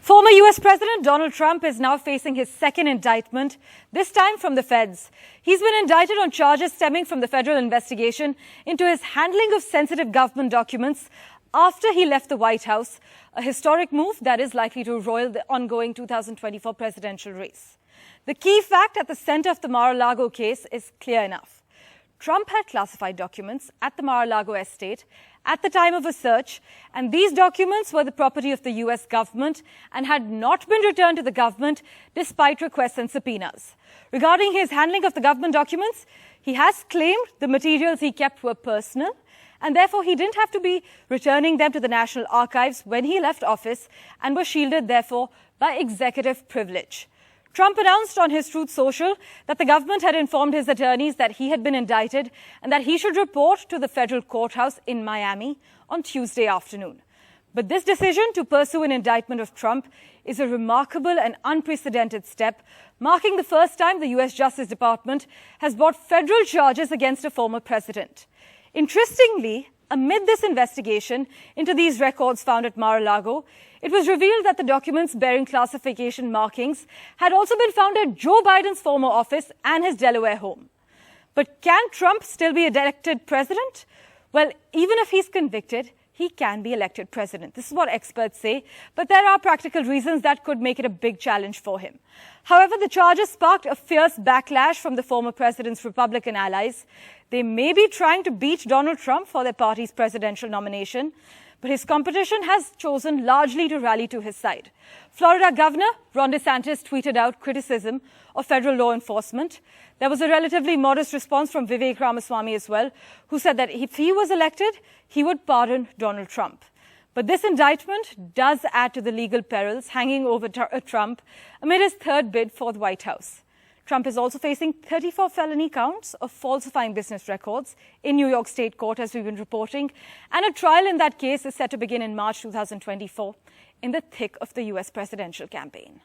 Former US President Donald Trump is now facing his second indictment, this time from the feds. He's been indicted on charges stemming from the federal investigation into his handling of sensitive government documents after he left the White House, a historic move that is likely to roil the ongoing 2024 presidential race. The key fact at the center of the Mar-a-Lago case is clear enough. Trump had classified documents at the Mar-a-Lago estate at the time of a search, and these documents were the property of the US government and had not been returned to the government despite requests and subpoenas. Regarding his handling of the government documents, he has claimed the materials he kept were personal, and therefore he didn't have to be returning them to the National Archives when he left office and was shielded, therefore, by executive privilege. Trump announced on his Truth Social that the government had informed his attorneys that he had been indicted and that he should report to the federal courthouse in Miami on Tuesday afternoon. But this decision to pursue an indictment of Trump is a remarkable and unprecedented step, marking the first time the US Justice Department has brought federal charges against a former president. Interestingly, amid this investigation into these records found at Mar-a-Lago, it was revealed that the documents bearing classification markings had also been found at Joe Biden's former office and his Delaware home. But can Trump still be elected president? Well, even if he's convicted, he can be elected president. This is what experts say, but there are practical reasons that could make it a big challenge for him. However, the charges sparked a fierce backlash from the former president's Republican allies. They may be trying to beat Donald Trump for their party's presidential nomination, but his competition has chosen largely to rally to his side. Florida Governor Ron DeSantis tweeted out criticism of federal law enforcement. There was a relatively modest response from Vivek Ramaswamy as well, who said that if he was elected, he would pardon Donald Trump. But this indictment does add to the legal perils hanging over Trump amid his third bid for the White House. Trump is also facing 34 felony counts of falsifying business records in New York State Court, as we've been reporting, and a trial in that case is set to begin in March 2024 in the thick of the US presidential campaign.